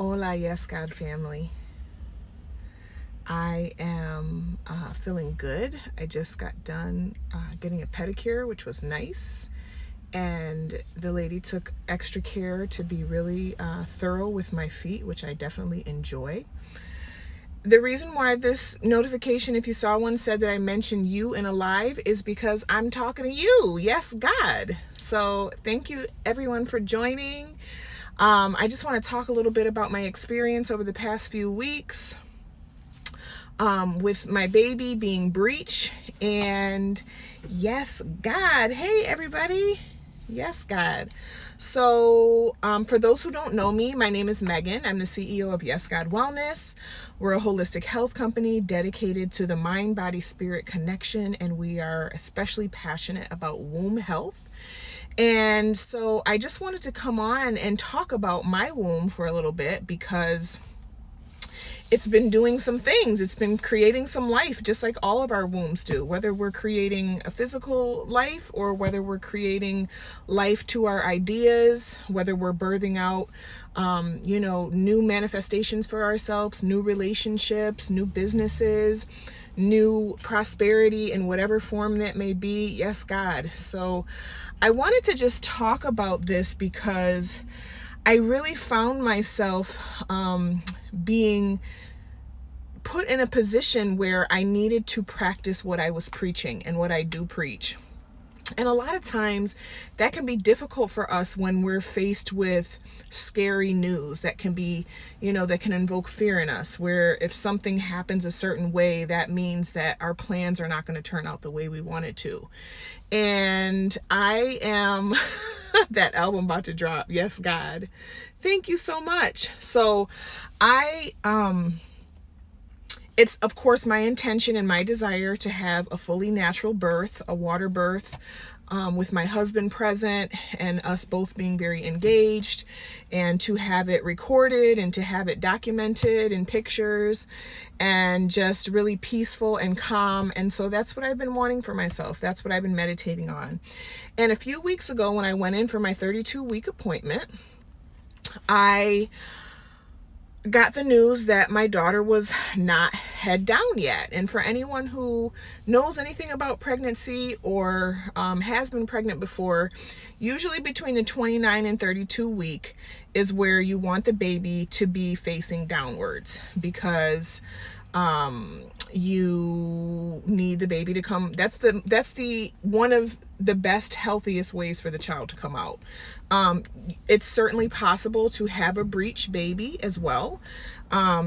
Hola, Yes God family. I am feeling good. I just got done getting a pedicure, which was nice. And the lady took extra care to be really thorough with my feet, which I definitely enjoy. The reason why this notification, if you saw one, said that I mentioned you in a live is because I'm talking to you. Yes, God. So thank you, everyone, for joining. I just want to talk a little bit about my experience over the past few weeks with my baby being Breech. And yes, God. Hey, everybody. Yes, God. So, for those who don't know me, my name is Megan. I'm the CEO of Yes God Wellness. We're a holistic health company dedicated to the mind, body, spirit connection, and we are especially passionate about womb health. And so, I just wanted to come on and talk about my womb for a little bit because it's been doing some things. It's been creating some life, just like all of our wombs do, whether we're creating a physical life or whether we're creating life to our ideas, whether we're birthing out, new manifestations for ourselves, new relationships, new businesses, new prosperity in whatever form that may be. Yes, God. So I wanted to just talk about this because I really found myself being put in a position where I needed to practice what I was preaching and what I do preach. And a lot of times that can be difficult for us when we're faced with scary news that can be, that can invoke fear in us, where if something happens a certain way, that means that our plans are not going to turn out the way we want it to. And I am that album about to drop. Yes, God. Thank you so much. So it's, of course, my intention and my desire to have a fully natural birth, a water birth, with my husband present and us both being very engaged, and to have it recorded and to have it documented in pictures and just really peaceful and calm. And so that's what I've been wanting for myself. That's what I've been meditating on. And a few weeks ago, when I went in for my 32-week appointment, I got the news that my daughter was not head down yet. And for anyone who knows anything about pregnancy or has been pregnant before, usually between the 29 and 32 week is where you want the baby to be facing downwards, because you need the baby to come. That's the one of the best, healthiest ways for the child to come out. It's certainly possible to have a breech baby as well.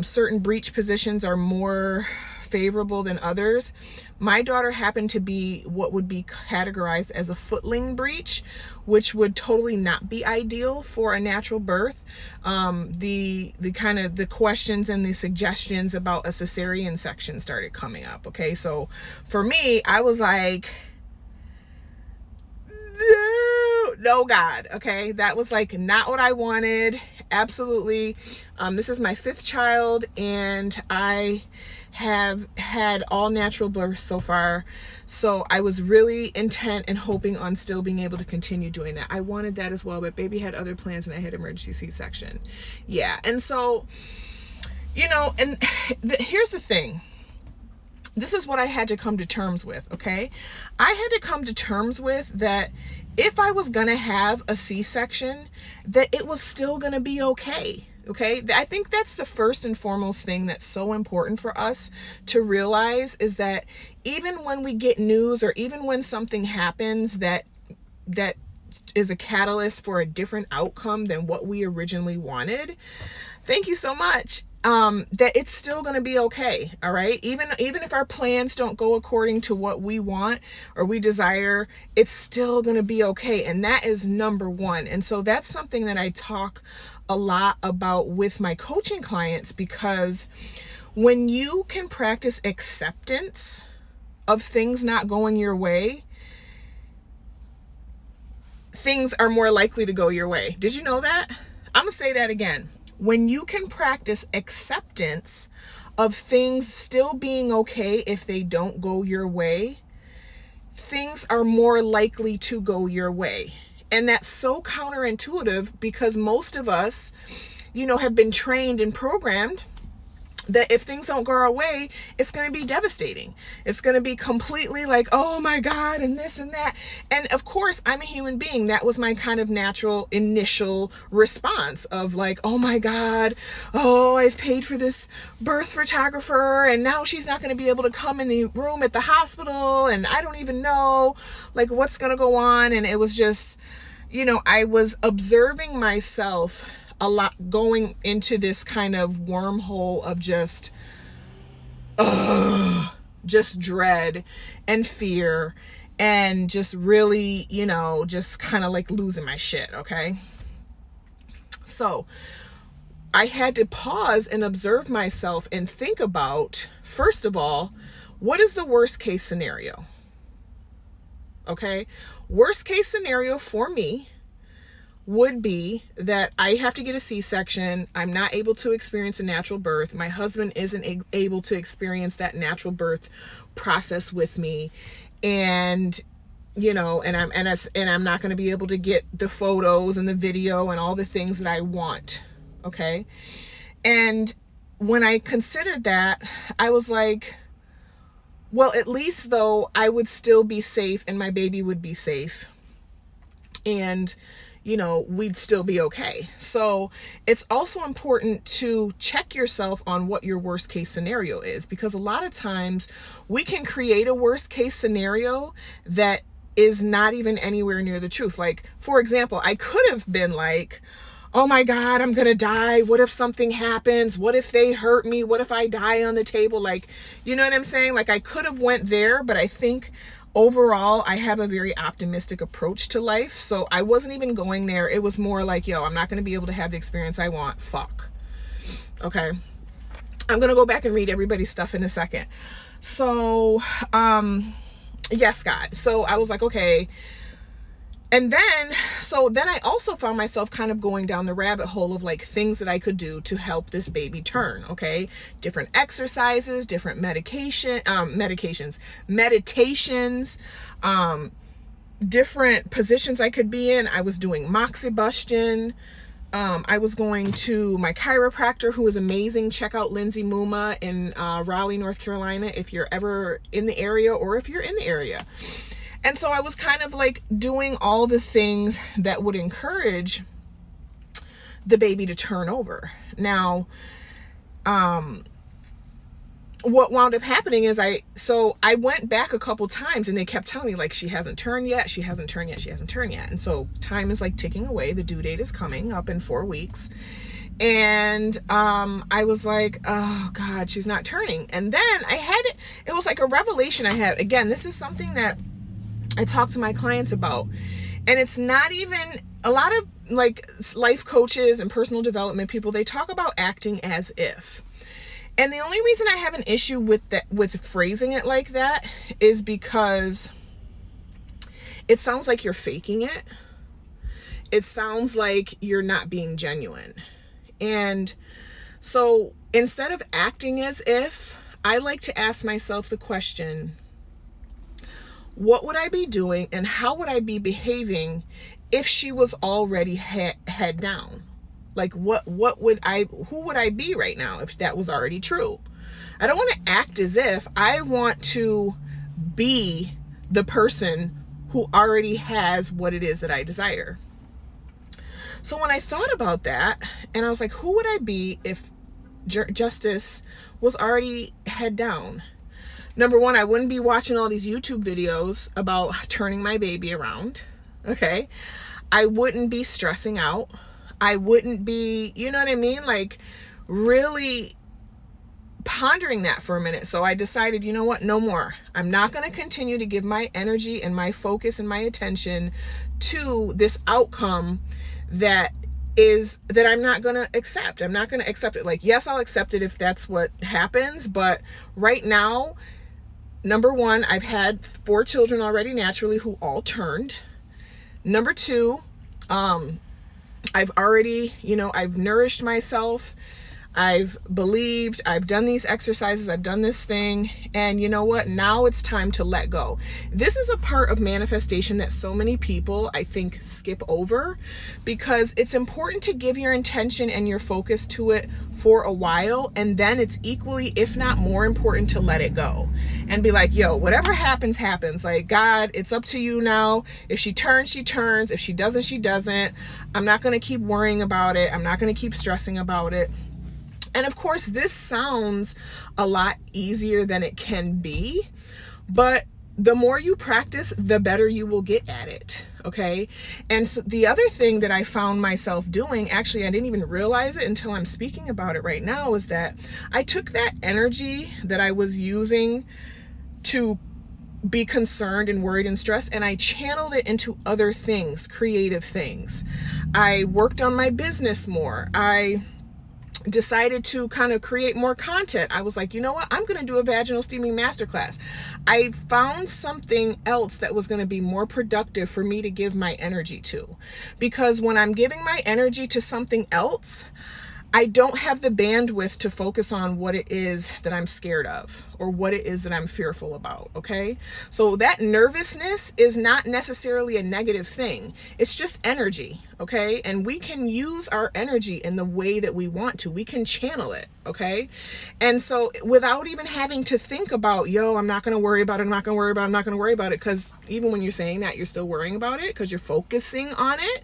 Certain breech positions are more favorable than others. My daughter happened to be what would be categorized as a footling breech, which would totally not be ideal for a natural birth. The kind of the questions and the suggestions about a cesarean section started coming up. Okay, so for me, I was like, no, God. Okay, that was like not what I wanted. Absolutely. This is my 5th child, and I have had all natural births so far. So I was really intent and hoping on still being able to continue doing that. I wanted that as well, but baby had other plans and I had emergency C-section. Yeah. And so, and here's the thing. This is what I had to come to terms with, okay? I had to come to terms with that if I was going to have a C-section, that it was still going to be okay. Okay, I think that's the first and foremost thing that's so important for us to realize, is that even when we get news or even when something happens that is a catalyst for a different outcome than what we originally wanted, thank you so much, that it's still going to be okay. All right. Even if our plans don't go according to what we want or we desire, it's still going to be okay. And that is number one. And so that's something that I talk a lot about with my coaching clients, because when you can practice acceptance of things not going your way, things are more likely to go your way. Did you know that? I'm going to say that again. When you can practice acceptance of things still being okay if they don't go your way, things are more likely to go your way. And that's so counterintuitive, because most of us, have been trained and programmed that if things don't go our way, it's going to be devastating. It's going to be completely like, oh my God, and this and that. And of course, I'm a human being. That was my kind of natural initial response of like, oh my God, oh, I've paid for this birth photographer and now she's not going to be able to come in the room at the hospital. And I don't even know like what's going to go on. And it was just, I was observing myself a lot, going into this kind of wormhole of just dread and fear and just really, just kind of like losing my shit. Okay. So I had to pause and observe myself and think about, first of all, what is the worst case scenario? Okay. Worst case scenario for me would be that I have to get a C-section. I'm not able to experience a natural birth. My husband isn't able to experience that natural birth process with me. And, I'm not going to be able to get the photos and the video and all the things that I want. Okay. And when I considered that, I was like, well, at least though I would still be safe and my baby would be safe. And we'd still be okay. So it's also important to check yourself on what your worst case scenario is, because a lot of times we can create a worst case scenario that is not even anywhere near the truth. Like, for example, I could have been like, oh my God, I'm going to die. What if something happens? What if they hurt me? What if I die on the table? Like, you know what I'm saying? Like I could have went there, but I think overall, I have a very optimistic approach to life. So I wasn't even going there. It was more like, yo, I'm not going to be able to have the experience I want. Fuck. Okay. I'm going to go back and read everybody's stuff in a second. So, yes, God. So I was like, okay. And then I also found myself kind of going down the rabbit hole of like things that I could do to help this baby turn. Okay. Different meditations, different positions I could be in. I was doing moxibustion. I was going to my chiropractor, who is amazing. Check out Lindsay Muma in Raleigh, North Carolina, if you're ever in the area or if you're in the area. And so I was kind of like doing all the things that would encourage the baby to turn over. Now, what wound up happening is I went back a couple times and they kept telling me like, she hasn't turned yet. She hasn't turned yet. She hasn't turned yet. And so time is like ticking away. The due date is coming up in 4 weeks. And I was like, oh God, she's not turning. And then it was like a revelation I had. Again, this is something that I talk to my clients about, and it's not even a lot of like life coaches and personal development people. They talk about acting as if, and the only reason I have an issue with that, with phrasing it like that, is because it sounds like you're faking it. It sounds like you're not being genuine. And so instead of acting as if, I like to ask myself the question, what would I be doing and how would I be behaving if she was already head down? Like who would I be right now if that was already true? I don't want to act as if. I want to be the person who already has what it is that I desire. So when I thought about that, and I was like, who would I be if Justice was already head down? Number one, I wouldn't be watching all these YouTube videos about turning my baby around. Okay. I wouldn't be stressing out. I wouldn't be, you know what I mean? Like really pondering that for a minute. So I decided, you know what? No more. I'm not going to continue to give my energy and my focus and my attention to this outcome that I'm not going to accept. I'm not going to accept it. Like, yes, I'll accept it if that's what happens. But right now, number one, I've had 4 children already naturally who all turned. Number 2, I've already, I've nourished myself. I've believed, I've done these exercises, I've done this thing, and you know what? Now it's time to let go. This is a part of manifestation that so many people, I think, skip over, because it's important to give your intention and your focus to it for a while, and then it's equally, if not more important, to let it go and be like, yo, whatever happens, happens. Like, God, it's up to you now. If she turns, she turns. If she doesn't, she doesn't. I'm not going to keep worrying about it. I'm not going to keep stressing about it. And of course, this sounds a lot easier than it can be, but the more you practice, the better you will get at it. Okay. And so the other thing that I found myself doing, actually, I didn't even realize it until I'm speaking about it right now, is that I took that energy that I was using to be concerned and worried and stressed, and I channeled it into other things, creative things. I worked on my business more. I decided to kind of create more content. I was like, you know what? I'm going to do a vaginal steaming masterclass. I found something else that was going to be more productive for me to give my energy to. Because when I'm giving my energy to something else, I don't have the bandwidth to focus on what it is that I'm scared of or what it is that I'm fearful about, okay? So that nervousness is not necessarily a negative thing. It's just energy, okay? And we can use our energy in the way that we want to. We can channel it, okay? And so without even having to think about, yo, I'm not going to worry about it, I'm not going to worry about it, I'm not going to worry about it, because even when you're saying that, you're still worrying about it because you're focusing on it.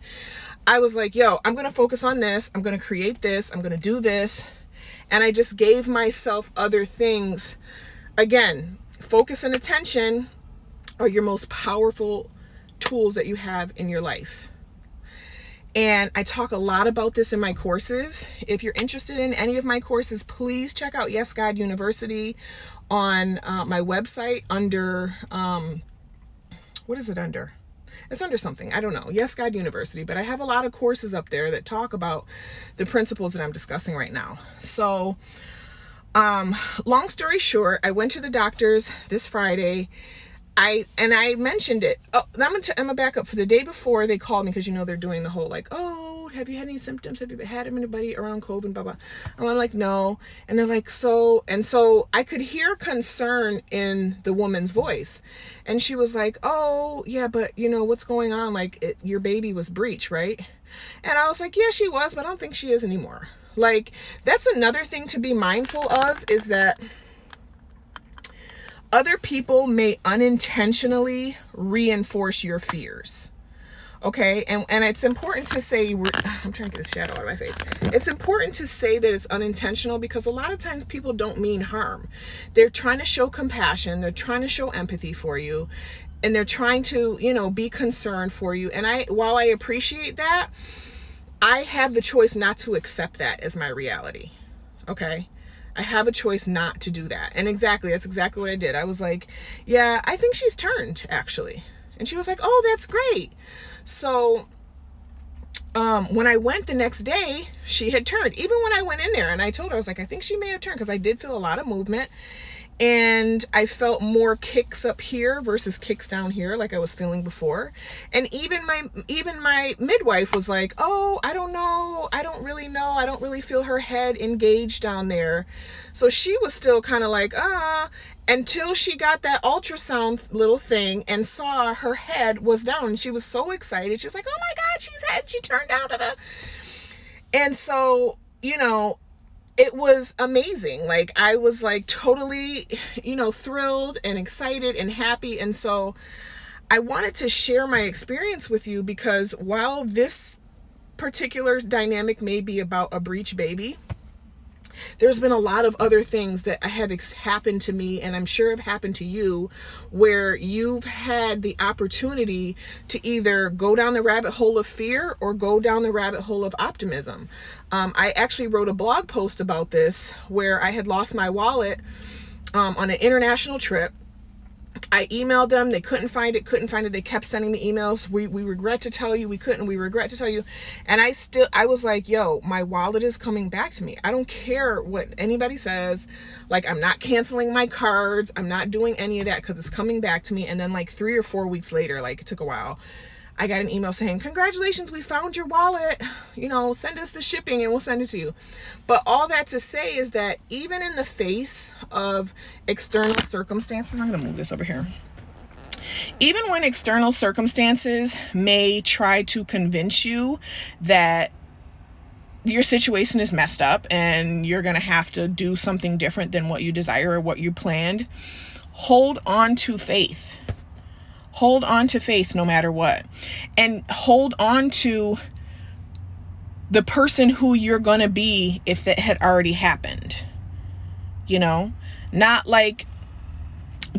I was like, yo, I'm going to focus on this. I'm going to create this. I'm going to do this. And I just gave myself other things. Again, focus and attention are your most powerful tools that you have in your life. And I talk a lot about this in my courses. If you're interested in any of my courses, please check out Yes God University on my website under, what is it under? It's under something. I don't know. Yes God University. But I have a lot of courses up there that talk about the principles that I'm discussing right now. So, long story short, I went to the doctor's this Friday. I mentioned it. Oh, I'm gonna back up. For the day before, they called me because, you know, they're doing the whole like, oh, have you had any symptoms? Have you had anybody around COVID? Blah, blah. And I'm like, no. And they're like, so I could hear concern in the woman's voice. And she was like, oh, yeah, but you know, what's going on? Like, your baby was breech, right? And I was like, yeah, she was, but I don't think she is anymore. Like, that's another thing to be mindful of, is that other people may unintentionally reinforce your fears. Okay, and it's important to say, I'm trying to get a shadow out of my face. It's important to say that it's unintentional, because a lot of times people don't mean harm. They're trying to show compassion. They're trying to show empathy for you. And they're trying to, you know, be concerned for you. And while I appreciate that, I have the choice not to accept that as my reality. Okay. I have a choice not to do that. And that's exactly what I did. I was like, yeah, I think she's turned, actually. And she was like, oh, that's great. So when I went the next day, she had turned. Even when I went in there and I told her, I was like, I think she may have turned, because I did feel a lot of movement. And I felt more kicks up here versus kicks down here, like I was feeling before. And even my midwife was like, oh, I don't know. I don't really know. I don't really feel her head engaged down there. So she was still kind of like, until she got that ultrasound little thing and saw her head was down. She was so excited. She was like, oh my God, she turned down. Da, da. And so, you know, it was amazing. Like, I was like totally, you know, thrilled and excited and happy. And so I wanted to share my experience with you, because while this particular dynamic may be about a breech baby, there's been a lot of other things that have happened to me, and I'm sure have happened to you, where you've had the opportunity to either go down the rabbit hole of fear or go down the rabbit hole of optimism. I actually wrote a blog post about this, where I had lost my wallet on an international trip. I emailed them. They couldn't find it. They kept sending me emails. We regret to tell you. We regret to tell you. And I was like, yo, my wallet is coming back to me. I don't care what anybody says. Like, I'm not canceling my cards. I'm not doing any of that, because it's coming back to me. And then like 3 or 4 weeks later, like, it took a while, I got an email saying, congratulations, we found your wallet, send us the shipping and we'll send it to you. But all that to say is that even in the face of external circumstances, I'm going to move this over here. Even when external circumstances may try to convince you that your situation is messed up and you're going to have to do something different than what you desire or what you planned, hold on to faith. Hold on to faith no matter what. And hold on to the person who you're going to be if that had already happened. Not like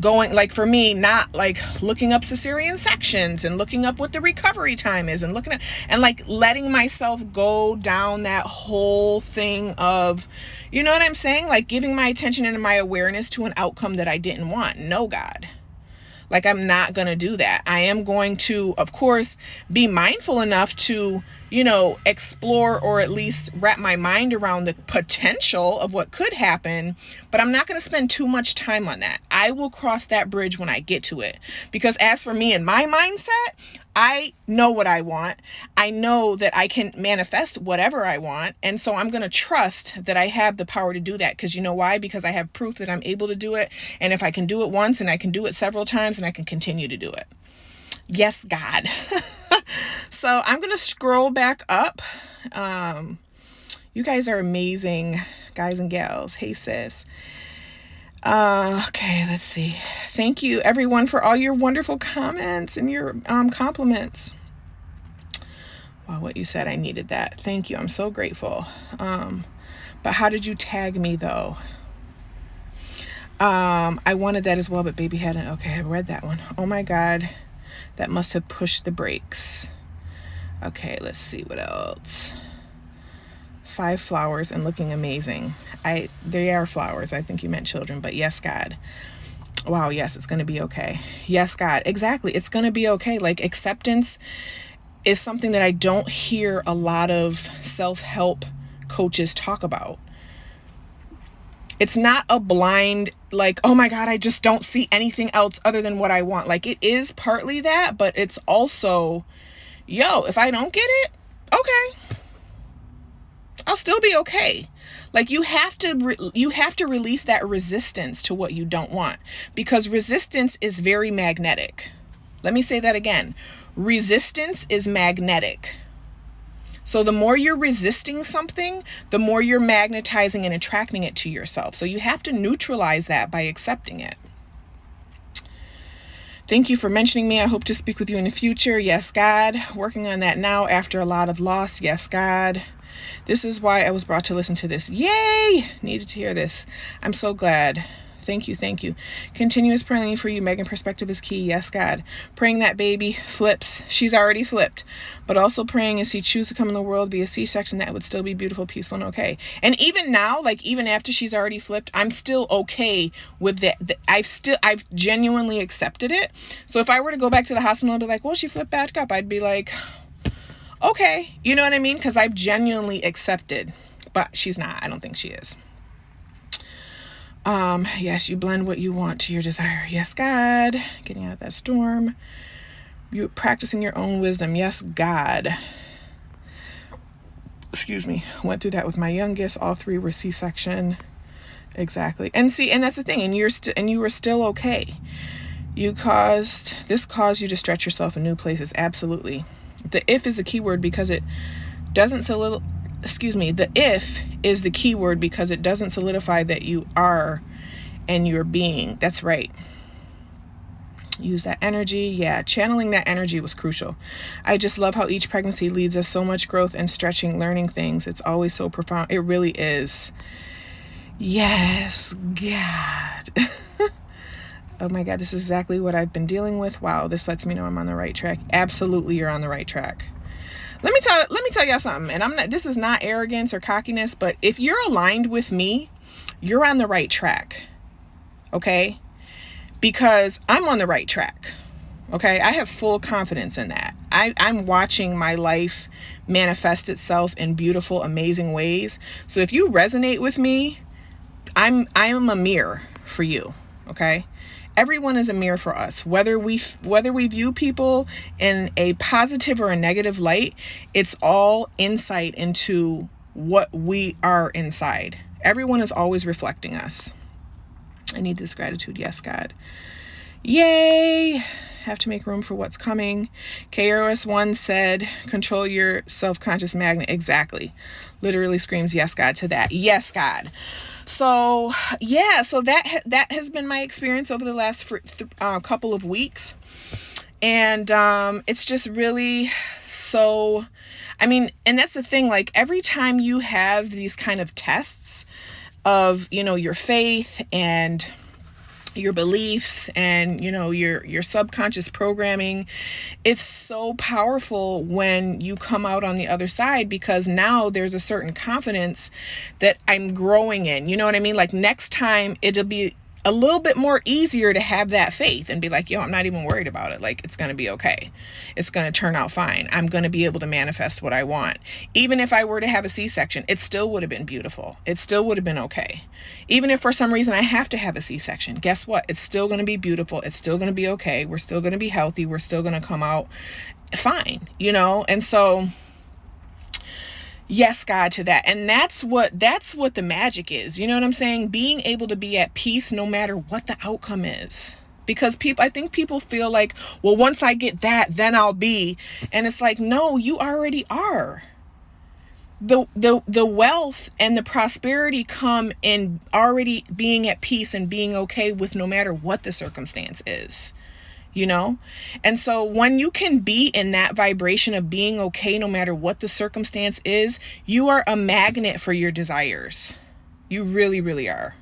going, like for me, not like looking up cesarean sections and looking up what the recovery time is and looking at, and like letting myself go down that whole thing of, you know what I'm saying? Like giving my attention and my awareness to an outcome that I didn't want. No, God. Like, I'm not going to do that. I am going to, of course, be mindful enough to, explore or at least wrap my mind around the potential of what could happen. But I'm not going to spend too much time on that. I will cross that bridge when I get to it. Because as for me and my mindset, I know what I want. I know that I can manifest whatever I want. And so I'm going to trust that I have the power to do that. Because you know why? Because I have proof that I'm able to do it. And if I can do it once and I can do it several times and I can continue to do it. Yes, God. So I'm going to scroll back up. You guys are amazing, guys and gals. Hey, sis. Okay, let's see. Thank you, everyone, for all your wonderful comments and your compliments. Wow, what you said, I needed that. Thank you. I'm so grateful. But how did you tag me, though? I wanted that as well, but baby hadn't. Okay, I read that one. Oh, my God. That must have pushed the brakes. Okay, let's see what else. 5 flowers and looking amazing. They are flowers. I think you meant children, but yes, God. Wow, yes, it's going to be okay. Yes, God. Exactly. It's going to be okay. Like, acceptance is something that I don't hear a lot of self-help coaches talk about. It's not a blind, like, oh my God, I just don't see anything else other than what I want. Like, it is partly that, but it's also, if I don't get it, okay. I'll still be okay. Like, you have to release that resistance to what you don't want, because resistance is very magnetic. Let me say that again. Resistance is magnetic. So the more you're resisting something, the more you're magnetizing and attracting it to yourself. So you have to neutralize that by accepting it. Thank you for mentioning me. I hope to speak with you in the future. Yes, God. Working on that now after a lot of loss. Yes, God. This is why I was brought to listen to this. Yay! Needed to hear this. I'm so glad. Thank you. Thank you. Continuous praying for you, Megan. Perspective is key. Yes, God. Praying that baby flips. She's already flipped. But also praying as she chooses to come in the world via C-section, that it would still be beautiful, peaceful, and okay. And even now, like even after she's already flipped, I'm still okay with that. I've genuinely accepted it. So if I were to go back to the hospital and be like, well, she flipped back up, I'd be like, okay. You know what I mean? Because I've genuinely accepted. But she's not. I don't think she is. Yes, you blend what you want to your desire. Yes, God. Getting out of that storm. You practicing your own wisdom. Yes, God. Excuse me. Went through that with my youngest. All 3 were C-section. Exactly. And see, and that's the thing. And you were still okay. This caused you to stretch yourself in new places. Absolutely. The if is a key word because it doesn't the if is the key word because it doesn't solidify that you are and you're being. That's right. Use that energy. Yeah, channeling that energy was crucial. I just love how each pregnancy leads us so much growth and stretching, learning things. It's always so profound. It really is. Yes, God. Oh my God, this is exactly what I've been dealing with. Wow, this lets me know I'm on the right track. Absolutely, you're on the right track. Let me tell y'all something, and this is not arrogance or cockiness, but if you're aligned with me, you're on the right track. Okay? Because I'm on the right track. Okay? I have full confidence in that. I'm watching my life manifest itself in beautiful, amazing ways. So if you resonate with me, I'm a mirror for you. Okay? everyone is a mirror for us. Whether we view people in a positive or a negative light, it's all insight into what we are inside. Everyone is always reflecting us. I need this gratitude. Yes, God. Yay. Have to make room for what's coming. KRS-One said, control your self-conscious magnet. Exactly. Literally screams yes, God, to that. Yes, God. So yeah, so that has been my experience over the last couple of weeks. And it's just really so, I mean, and that's the thing, like every time you have these kind of tests of, you know, your faith and your beliefs and, you know, your subconscious programming, it's so powerful when you come out on the other side, because now there's a certain confidence that I'm growing in. You know what I mean? Like next time it'll be a little bit more easier to have that faith and be like, yo, I'm not even worried about it. Like, it's going to be okay. It's going to turn out fine. I'm going to be able to manifest what I want. Even if I were to have a C-section, it still would have been beautiful. It still would have been okay. Even if for some reason I have to have a C-section, guess what? It's still going to be beautiful. It's still going to be okay. We're still going to be healthy. We're still going to come out fine, you know? And so, yes, God, to that. And that's what the magic is. You know what I'm saying? Being able to be at peace no matter what the outcome is. Because I think people feel like, well, once I get that, then I'll be. And it's like, no, you already are. The wealth and the prosperity come in already being at peace and being okay with no matter what the circumstance is. You know? And so when you can be in that vibration of being okay no matter what the circumstance is, you are a magnet for your desires. You really, really are.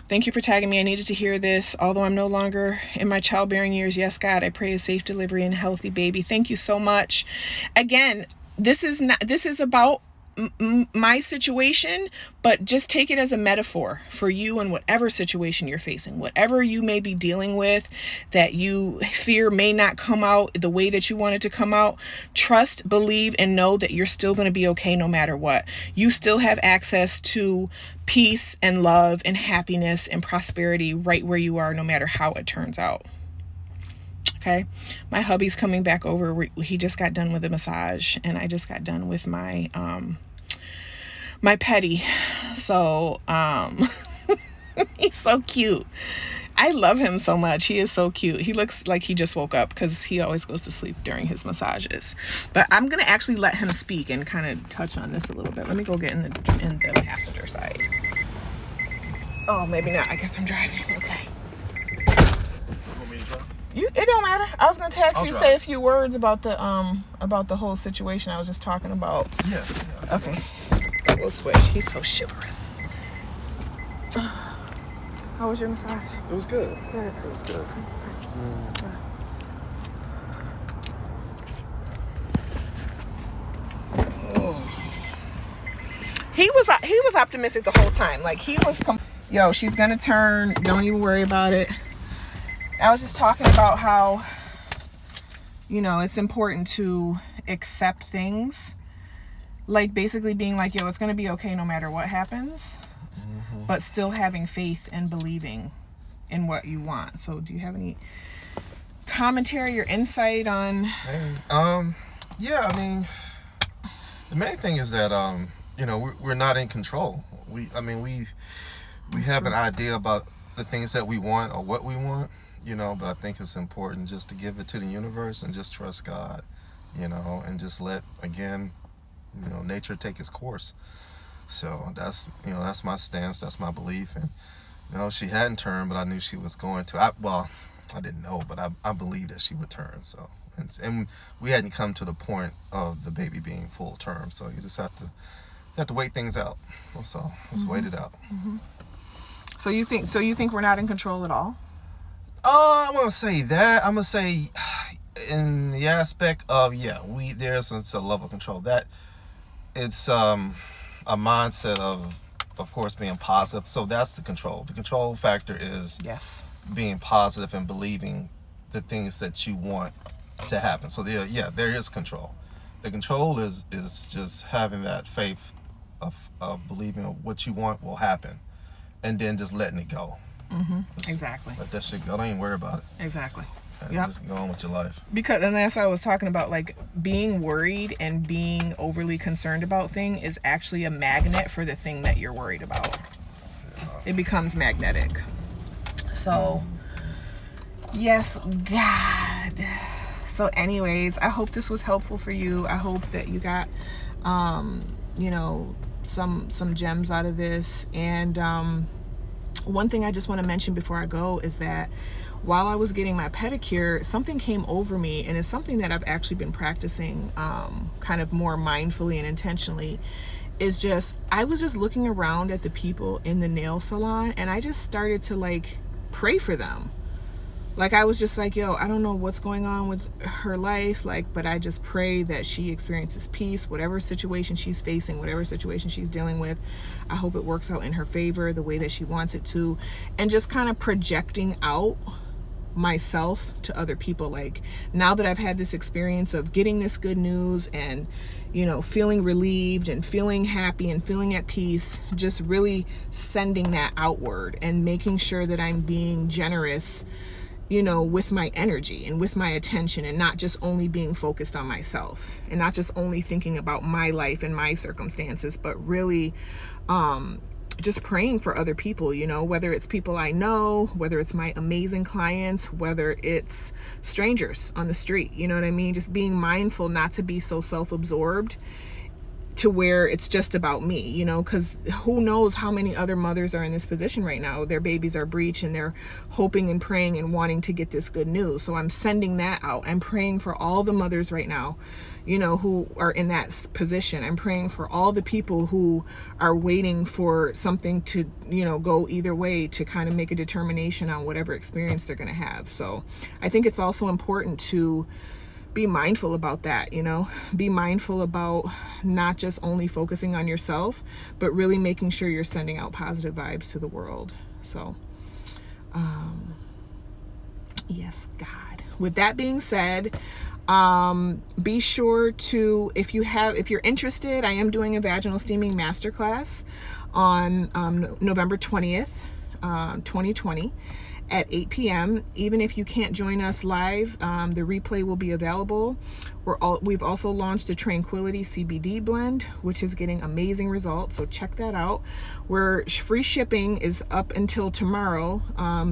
Thank you for tagging me. I needed to hear this. Although I'm no longer in my childbearing years, yes, God, I pray a safe delivery and healthy baby. Thank you so much. Again, this is about my situation, but just take it as a metaphor for you and whatever situation you're facing, whatever you may be dealing with that you fear may not come out the way that you want it to come out. Trust, believe, and know that you're still going to be okay no matter what. You still have access to peace and love and happiness and prosperity right where you are, no matter how it turns out. Okay. My hubby's coming back over. He just got done with a massage, and I just got done with my my petty. So he's so cute. I love him so much. He is so cute. He looks like he just woke up because he always goes to sleep during his massages. But I'm gonna actually let him speak and kind of touch on this a little bit. Let me go get in the passenger side. Oh, maybe not. I guess I'm driving. Okay. It don't matter. I was gonna text you, say a few words about the whole situation I was just talking about. Yeah. Okay. We'll switch. He's so chivalrous. How was your massage? It was good. Good. It was good. He was optimistic the whole time. Like he was. Yo, she's gonna turn. Don't even worry about it. I was just talking about how, you know, it's important to accept things. Like basically being like, yo, it's going to be okay no matter what happens. Mm-hmm. But still having faith and believing in what you want. So do you have any commentary or insight on? Yeah, I mean, the main thing is that, you know, we're not in control. We have an idea about the things that we want or what we want. You know, but I think it's important just to give it to the universe and just trust God, you know, and just let, again, you know, nature take its course. So that's my stance. That's my belief. And, you know, she hadn't turned, but I knew she was going to. I didn't know, but I believed that she would turn. So, and we hadn't come to the point of the baby being full term. So you just have to wait things out. So let's wait it out. Mm-hmm. So you think we're not in control at all? I'm gonna say that. I'm gonna say, in the aspect of there's a level of control that it's a mindset of course being positive. So that's the control. The control factor is being positive and believing the things that you want to happen. So there is control. The control is just having that faith of believing what you want will happen, and then just letting it go. Exactly. Let that shit go. Don't even worry about it. Exactly. And just go on with your life. And that's what I was talking about, like being worried and being overly concerned about thing is actually a magnet for the thing that you're worried about. It becomes magnetic. So, yes, God. So anyways, I hope this was helpful for you. I hope that you got, some gems out of this. And one thing I just want to mention before I go is that while I was getting my pedicure, something came over me, and it's something that I've actually been practicing kind of more mindfully and intentionally. Is just, I was just looking around at the people in the nail salon, and I just started to like pray for them. Like, I was just like, yo, I don't know what's going on with her life, like, but I just pray that she experiences peace, whatever situation she's facing, whatever situation she's dealing with. I hope it works out in her favor the way that she wants it to. And just kind of projecting out myself to other people. Like, now that I've had this experience of getting this good news and, feeling relieved and feeling happy and feeling at peace, just really sending that outward and making sure that I'm being generous, with my energy and with my attention, and not just only being focused on myself and not just only thinking about my life and my circumstances, but really just praying for other people, whether it's people I know, whether it's my amazing clients, whether it's strangers on the street, you know what I mean? Just being mindful not to be so self-absorbed to where it's just about me, because who knows how many other mothers are in this position right now. Their babies are breech and they're hoping and praying and wanting to get this good news. So I'm sending that out. I'm praying for all the mothers right now, who are in that position. I'm praying for all the people who are waiting for something to, go either way, to kind of make a determination on whatever experience they're going to have. So I think it's also important to be mindful about that, be mindful about not just only focusing on yourself, but really making sure you're sending out positive vibes to the world. So, yes, God. With that being said, be sure to, if you're interested, I am doing a vaginal steaming masterclass on November 20th, 2020. At 8 p.m. Even if you can't join us live, the replay will be available. We've also launched a Tranquility CBD blend, which is getting amazing results, so check that out. Free shipping is up until tomorrow,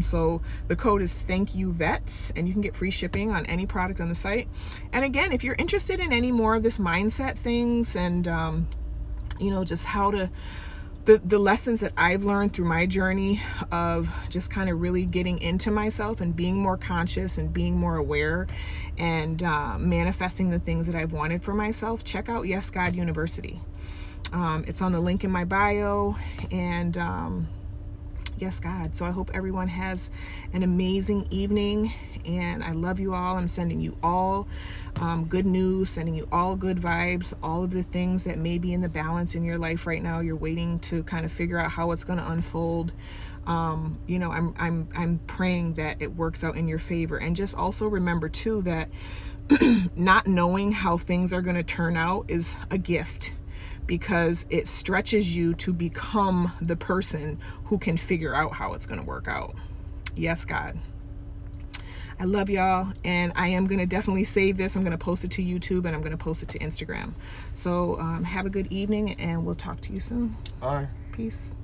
so the code is ThankYouVets, and you can get free shipping on any product on the site. And again, if you're interested in any more of this mindset things and just how to the lessons that I've learned through my journey of just kind of really getting into myself and being more conscious and being more aware and manifesting the things that I've wanted for myself, check out Yes God University. It's on the link in my bio, and yes, God. So I hope everyone has an amazing evening, and I love you all. I'm sending you all good news, sending you all good vibes, all of the things that may be in the balance in your life right now. You're waiting to kind of figure out how it's going to unfold. I'm praying that it works out in your favor. And just also remember too that not knowing how things are going to turn out is a gift, because it stretches you to become the person who can figure out how it's going to work out. Yes, God. I love y'all, and I am going to definitely save this. I'm going to post it to YouTube, and I'm going to post it to Instagram. So have a good evening, and we'll talk to you soon. Bye. Peace.